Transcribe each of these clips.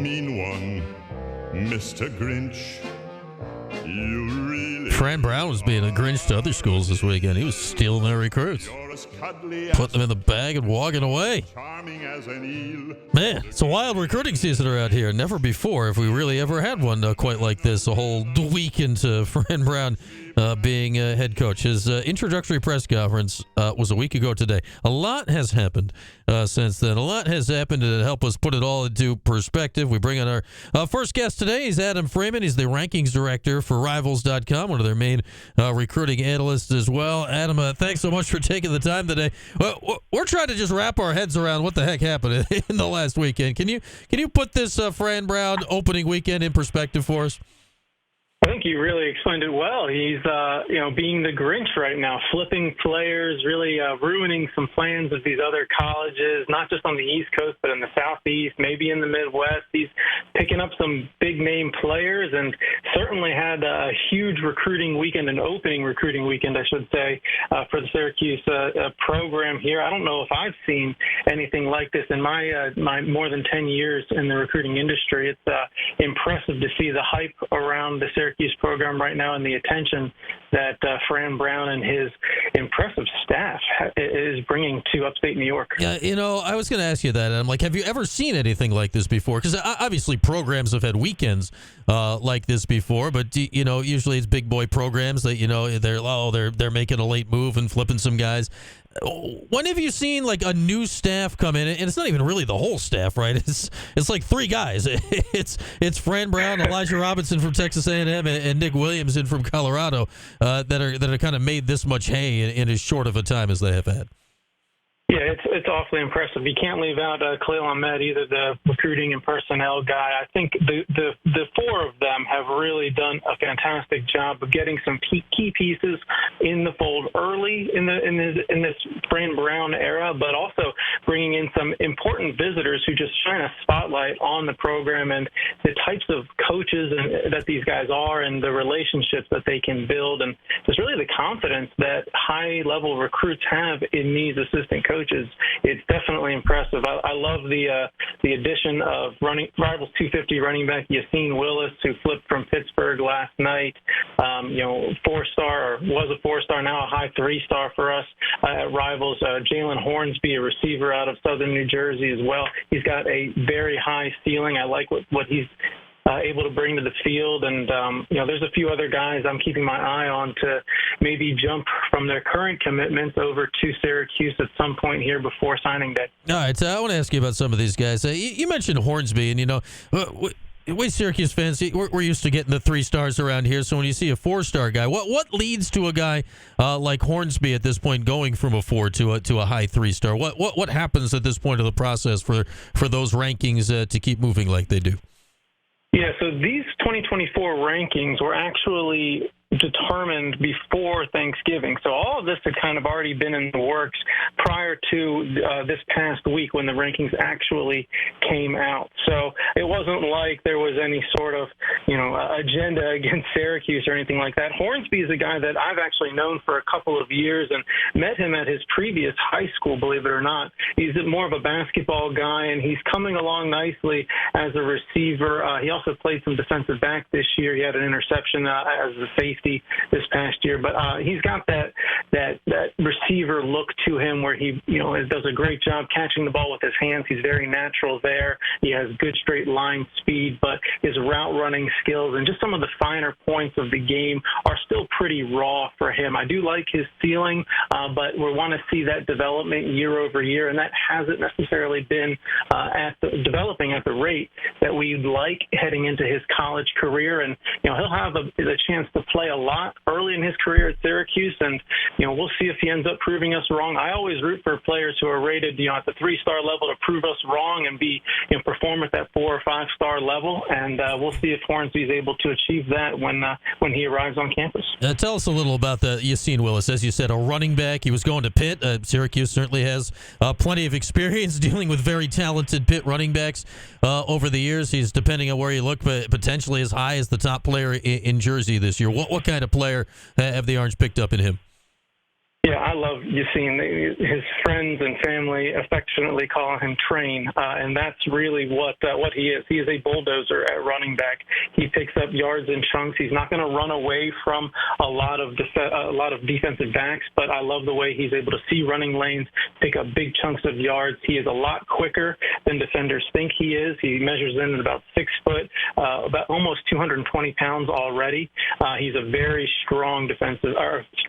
mean one, Mr. Grinch. You really Fran Brown was being a Grinch to other schools this weekend. He was stealing their recruits, putting them in the bag and walking away. charming as an eel. Man, it's a wild recruiting season around here. Never before have we really ever had one quite like this. A whole week into Fran Brown being a head coach. His introductory press conference was a week ago today. A lot has happened since then. A lot has happened to help us put it all into perspective. We bring on our first guest today. He's Adam Friedman. He's the rankings director for Rivals.com, one of their main recruiting analysts as well. Adam, thanks so much for taking the time today. We're trying to just wrap our heads around what the heck happened in the last weekend. Can you put this Fran Brown opening weekend in perspective for us? I think you really explained it well. He's, being the Grinch right now, flipping players, really ruining some plans of these other colleges, not just on the East Coast, but in the Southeast, maybe in the Midwest. He's picking up some big-name players and certainly had a huge recruiting weekend, an opening recruiting weekend, I should say, for the Syracuse program here. I don't know if I've seen anything like this in my more than 10 years in the recruiting industry. It's impressive to see the hype around the Syracuse program right now and the attention that Fran Brown and his impressive staff is bringing to upstate New York. Yeah, I was going to ask you that. I'm like, have you ever seen anything like this before? Because obviously programs have had weekends like this before, but usually it's big boy programs that they're making a late move and flipping some guys. When have you seen like a new staff come in, and it's not even really the whole staff, right? It's like three guys. It's Fran Brown, Elijah Robinson from Texas A&M, and Nick Williamson from Colorado that are kind of made this much hay in as short of a time as they have had. Yeah, it's awfully impressive. You can't leave out Khalil Ahmed, either the recruiting and personnel guy. I think the four of them have really done a fantastic job of getting some key pieces in the fold early in this Fran Brown era, but also bringing in some important visitors who just shine a spotlight on the program and the types of coaches that these guys are and the relationships that they can build, and just really the confidence that high-level recruits have in these assistant coaches. It's definitely impressive. I love the addition of Rivals 250 running back Yassine Willis, who flipped from Pittsburgh last night. Four-star, or was a four-star, now a high three-star for us at Rivals. Jalen Hornsby, a receiver out of Southern New Jersey as well. He's got a very high ceiling. I like what he's able to bring to the field. And, there's a few other guys I'm keeping my eye on to maybe jump from their current commitments over to Syracuse at some point here before signing day. All right, I want to ask you about some of these guys. You mentioned Hornsby, and, we Syracuse fans, we're used to getting the 3 stars around here. So when you see a 4-star guy, what leads to a guy like Hornsby at this point going from a 4 to a high 3-star? What happens at this point of the process for those rankings to keep moving like they do? Yeah, so these 2024 rankings were actually determined before Thanksgiving. So all of this had kind of already been in the works prior to this past week when the rankings actually came out. So it wasn't like there was any sort of, agenda against Syracuse or anything like that. Hornsby is a guy that I've actually known for a couple of years and met him at his previous high school, believe it or not. He's more of a basketball guy, and he's coming along nicely as a receiver. He also played some defensive back this year. He had an interception as a safety this past year, but he's got that receiver look to him where he does a great job catching the ball with his hands. He's very natural there. He has good straight line speed, but his route running skills and just some of the finer points of the game are still pretty raw for him. I do like his ceiling, but we want to see that development year over year, and that hasn't necessarily been developing at the rate that we'd like heading into his college career. And he'll have the chance to play a lot early in his career at Syracuse, and we'll see if he ends up proving us wrong. I always root for players who are rated at the 3-star level to prove us wrong and perform at that 4 or 5-star level, and we'll see if Hornsby is able to achieve that when he arrives on campus. Tell us a little about the Yassine Willis. As you said, a running back. He was going to Pitt. Syracuse certainly has plenty of experience dealing with very talented Pitt running backs over the years. He's, depending on where you look, potentially as high as the top player in Jersey this year. What kind of player have the Orange picked up in him? Yeah, I love seeing his friends and family affectionately call him Train, and that's really what he is. He is a bulldozer at running back. He picks up yards in chunks. He's not going to run away from a lot of defensive backs, but I love the way he's able to see running lanes, pick up big chunks of yards. He is a lot quicker than defenders think he is. He measures in at about 6 foot, about almost 220 pounds already. He's a very strong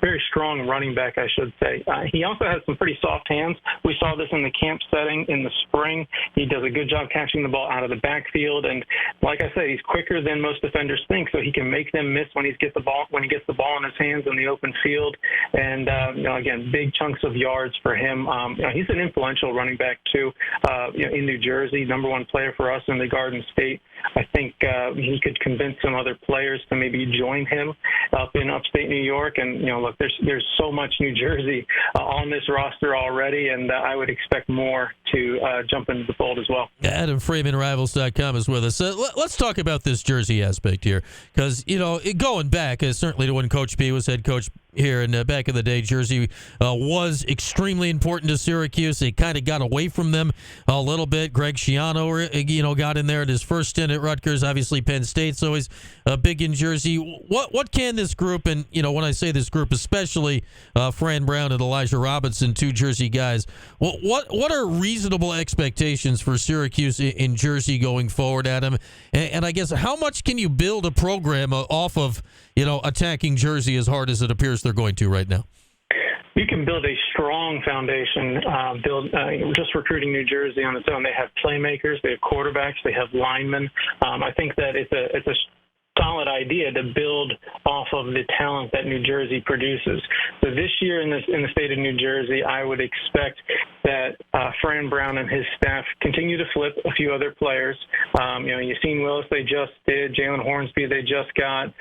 very strong running back, I should say. He also has some pretty soft hands. We saw this in the camp setting in the spring. He does a good job catching the ball out of the backfield, and like I said, he's quicker than most defenders think, so he can make them miss when he gets the ball in his hands in the open field. And again, big chunks of yards for him. He's an influential running back too. In New Jersey, number one player for us in the Garden State. I think he could convince some other players to maybe join him up in upstate New York. And look, there's so much New Jersey on this roster already, and I would expect more to jump into the fold as well. Adam Friedman, Rivals.com, is with us. Let's talk about this Jersey aspect here, because going back certainly to when Coach B was head coach here, and back in the day, Jersey was extremely important to Syracuse. They kind of got away from them a little bit. Greg Schiano, got in there at his first stint at Rutgers. Obviously, Penn State's always big in Jersey. What can this group, and when I say this group, especially Fran Brown and Elijah Robinson, two Jersey guys, what are reasonable expectations for Syracuse in Jersey going forward, Adam? And I guess how much can you build a program off of attacking Jersey as hard as it appears they're going to right now? You can build a strong foundation, just recruiting New Jersey on its own. They have playmakers, they have quarterbacks, they have linemen. I think that it's a solid idea to build off of the talent that New Jersey produces. So this year in the state of New Jersey, I would expect that Fran Brown and his staff continue to flip a few other players. Yassine Willis they just did, Jalen Hornsby they just got.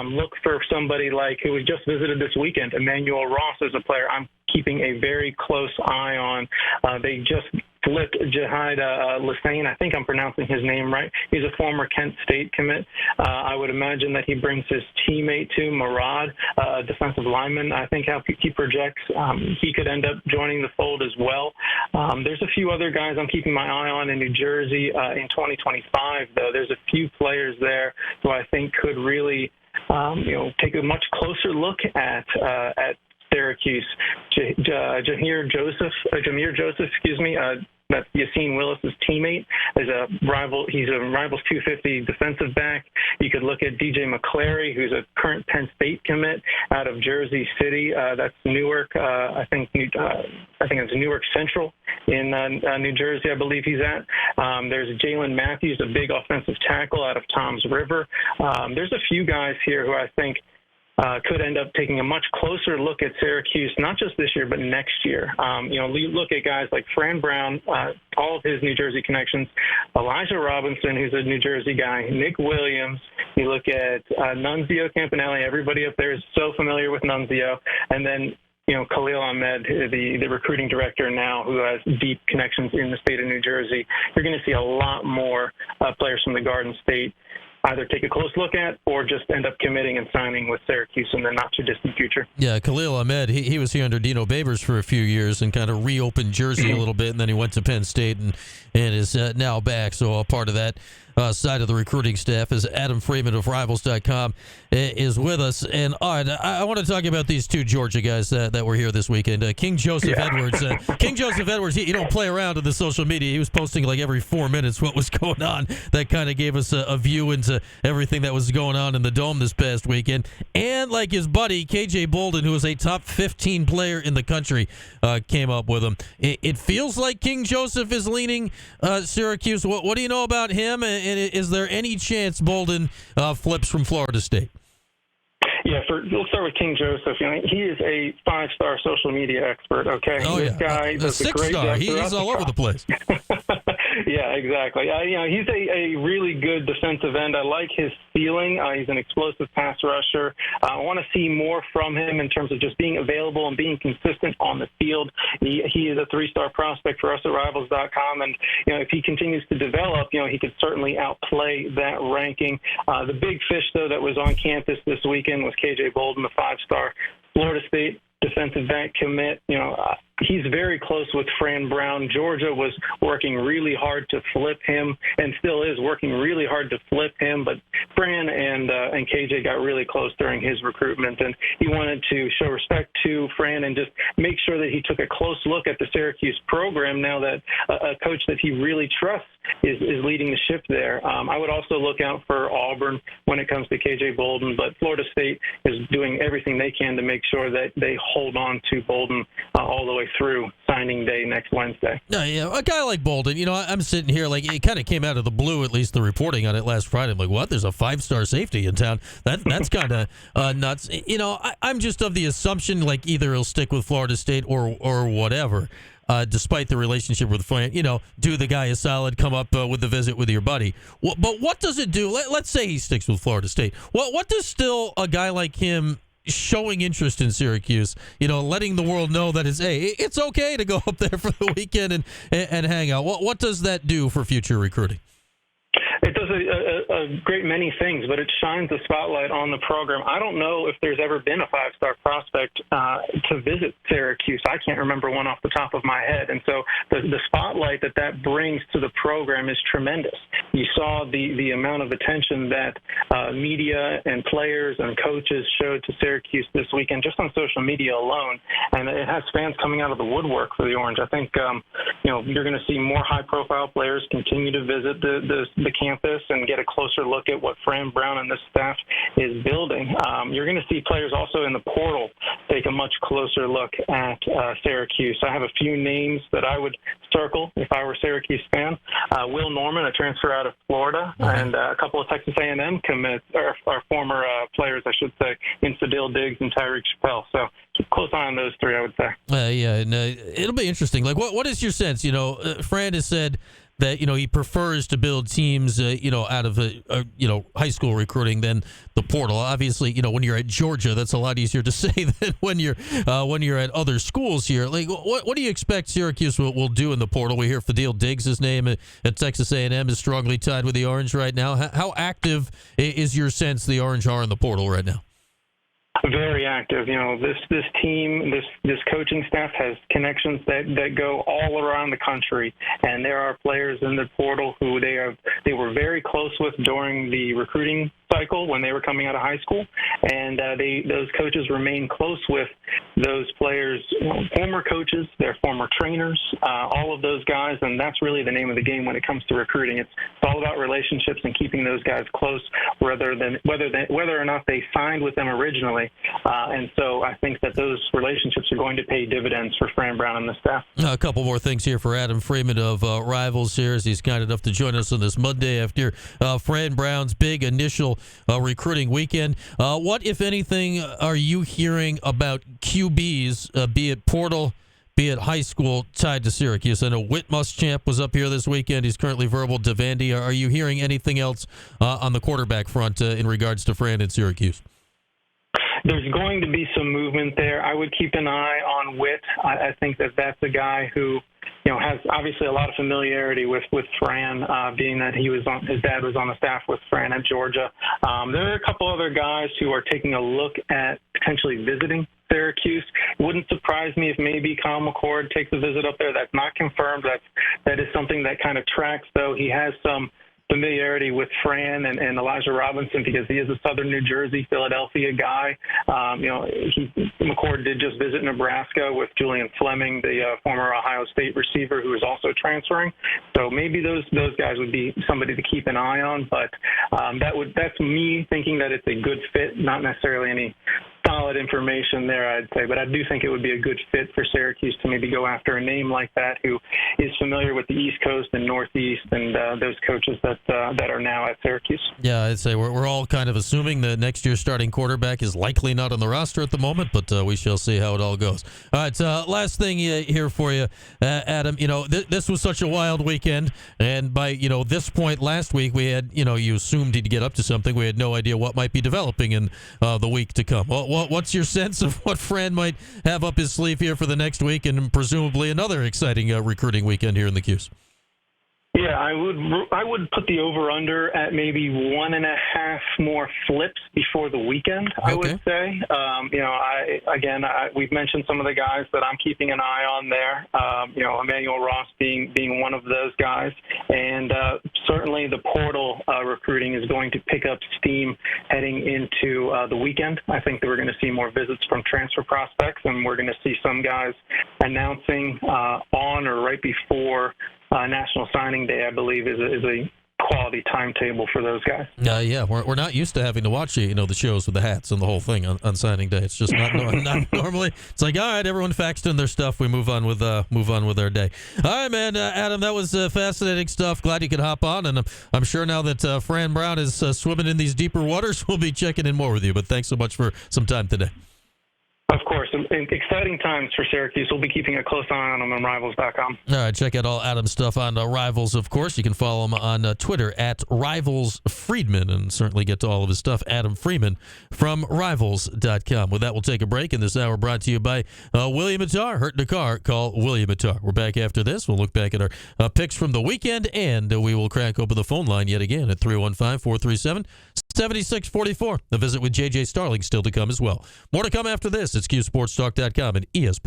Look for somebody like who was just visited this weekend, Emmanuel Ross is a player I'm keeping a very close eye on. They just flipped Jahid Lassane. I think I'm pronouncing his name right. He's a former Kent State commit. I would imagine that he brings his teammate to Murad, a defensive lineman. I think how he projects, he could end up joining the fold as well. There's a few other guys I'm keeping my eye on in New Jersey in 2025, though. There's a few players there who I think could really, take a much closer look at Syracuse. Jameer Joseph, that's Yassine Willis's teammate, is a rival. He's a Rivals 250 defensive back. You could look at DJ McClary, who's a current Penn State commit out of Jersey City. That's Newark. I think it's Newark Central in New Jersey, I believe he's at. There's Jalen Matthews, a big offensive tackle out of Toms River. There's a few guys here who I think could end up taking a much closer look at Syracuse, not just this year, but next year. Look at guys like Fran Brown, all of his New Jersey connections, Elijah Robinson, who's a New Jersey guy, Nick Williams. You look at Nunzio Campanelli. Everybody up there is so familiar with Nunzio. And then, Khalil Ahmed, the recruiting director now, who has deep connections in the state of New Jersey. You're going to see a lot more players from the Garden State either take a close look at or just end up committing and signing with Syracuse in the not-too-distant future. Yeah, Khalil Ahmed, he was here under Dino Babers for a few years and kind of reopened Jersey a little bit, and then he went to Penn State and is now back, so a part of that side of the recruiting staff is Adam Friedman of Rivals.com is with us. And all right, I want to talk about these two Georgia guys that were here this weekend. King Joseph Edwards. King Joseph Edwards, he don't play around in the social media. He was posting like every 4 minutes what was going on. That kind of gave us a view into everything that was going on in the Dome this past weekend. And like his buddy, KJ Bolden, who was a top 15 player in the country, came up with him. It feels like King Joseph is leaning Syracuse. What do you know about him? And is there any chance Bolden flips from Florida State? Yeah, we'll start with King Joseph. He is a 5-star social media expert, okay? Oh, this guy does a great job. He's all over the place. Yeah, exactly. He's a really good defensive end. I like his ceiling. He's an explosive pass rusher. I want to see more from him in terms of just being available and being consistent on the field. He is a 3-star prospect for us at Rivals.com, and if he continues to develop, he could certainly outplay that ranking. The big fish, though, that was on campus this weekend was KJ Bolden, the 5-star. Florida State defensive back commit. He's very close with Fran Brown. Georgia was working really hard to flip him, and still is working really hard to flip him. But Fran and KJ got really close during his recruitment, and he wanted to show respect to Fran and just make sure that he took a close look at the Syracuse program now that a coach that he really trusts is leading the ship there. I would also look out for Auburn when it comes to KJ Bolden, but Florida State is doing everything they can to make sure that they hold on to Bolden all the way through signing day next Wednesday. No, yeah, a guy like Bolden, I'm sitting here like it kind of came out of the blue, at least the reporting on it last Friday. I'm like, what? There's a 5-star safety in town. That's kind of nuts. I'm just of the assumption like either he'll stick with Florida State or whatever. Despite the relationship with Fran, do the guy a solid, come up with the visit with your buddy. But what does it do? Let's say he sticks with Florida State. What does still a guy like him showing interest in Syracuse, letting the world know that it's okay to go up there for the weekend and hang out. What does that do for future recruiting? It does a great many things, but it shines a spotlight on the program. I don't know if there's ever been a 5-star prospect to visit Syracuse. I can't remember one off the top of my head. And so the spotlight that brings to the program is tremendous. You saw the amount of attention that media and players and coaches showed to Syracuse this weekend just on social media alone. And it has fans coming out of the woodwork for the Orange. I think, you're going to see more high-profile players continue to visit the campus and get a closer look at what Fran Brown and this staff is building. You're going to see players also in the portal take a much closer look at Syracuse. I have a few names that I would circle if I were a Syracuse fan. Will Norman, a transfer out of Florida, and a couple of Texas A&M commits, or former players, I should say, in Fadil Diggs and Tyreek Chappelle. So keep a close eye on those three, I would say. And it'll be interesting. Like, what is your sense? Fran has said that he prefers to build teams out of high school recruiting than the portal. Obviously, when you're at Georgia, that's a lot easier to say than when you're at other schools here. Like, what do you expect Syracuse will do in the portal? We hear Fadil Diggs' name at Texas A&M is strongly tied with the Orange right now. How active is your sense the Orange are in the portal right now? Very active. This team, this coaching staff has connections that go all around the country, and there are players in the portal who they were very close with during the recruiting cycle when they were coming out of high school, and those coaches remain close with those players, former coaches, their former trainers, all of those guys, and that's really the name of the game when it comes to recruiting. It's all about relationships and keeping those guys close, whether or not they signed with them originally. And so I think that those relationships are going to pay dividends for Fran Brown and the staff. A couple more things here for Adam Friedman of Rivals here, as he's kind enough to join us on this Monday after Fran Brown's big initial recruiting weekend. What, if anything, are you hearing about QBs, be it portal, be it high school, tied to Syracuse? I know Whit Muschamp was up here this weekend. He's currently verbal to Vandy. Are you hearing anything else on the quarterback front in regards to Fran and Syracuse? There's going to be some movement there. I would keep an eye on Whit. I think that's a guy who has obviously a lot of familiarity with Fran, being that his dad was on the staff with Fran at Georgia. There are a couple other guys who are taking a look at potentially visiting Syracuse. It wouldn't surprise me if maybe Kyle McCord takes a visit up there. That's not confirmed. That is something that kind of tracks, though. He has some familiarity with Fran and Elijah Robinson because he is a Southern New Jersey, Philadelphia guy. McCord did just visit Nebraska with Julian Fleming, the former Ohio State receiver who is also transferring. So maybe those guys would be somebody to keep an eye on. But that's me thinking that it's a good fit, not necessarily any solid information there, I'd say, but I do think it would be a good fit for Syracuse to maybe go after a name like that who is familiar with the East Coast and Northeast and those coaches that are now at Syracuse. Yeah, I'd say we're all kind of assuming that next year's starting quarterback is likely not on the roster at the moment, but we shall see how it all goes. All right, last thing here for you, Adam. This was such a wild weekend, and by this point last week, we had you assumed he'd get up to something. We had no idea what might be developing in the week to come. What's your sense of what Fran might have up his sleeve here for the next week and presumably another exciting recruiting weekend here in the Qs? Yeah, I would put the over/under at maybe 1.5 more flips before the weekend. I would say. We've mentioned some of the guys that I'm keeping an eye on there. Emmanuel Ross being one of those guys, and certainly the portal recruiting is going to pick up steam heading into the weekend. I think that we're going to see more visits from transfer prospects, and we're going to see some guys announcing on or right before National Signing Day, I believe, is a quality timetable for those guys. Yeah, we're not used to having to watch the shows with the hats and the whole thing on signing day. It's just not normally. It's like, all right, everyone faxed in their stuff. We move on with our day. All right, man, Adam, that was fascinating stuff. Glad you could hop on, and I'm sure now that Fran Brown is swimming in these deeper waters, we'll be checking in more with you. But thanks so much for some time today. Of course. Exciting times for Syracuse. We'll be keeping a close eye on them on Rivals.com. All right, check out all Adam's stuff on Rivals, of course. You can follow him on Twitter at Rivals Friedman, and certainly get to all of his stuff, Adam Freeman from Rivals.com. With that, we'll take a break, and this hour brought to you by William Attar. Hurt in a car, call William Attar. We're back after this. We'll look back at our picks from the weekend, and we will crack open the phone line yet again at 315-437-7644. A visit with J.J. Starling still to come as well. More to come after this. It's QSportsTalk.com and ESPN.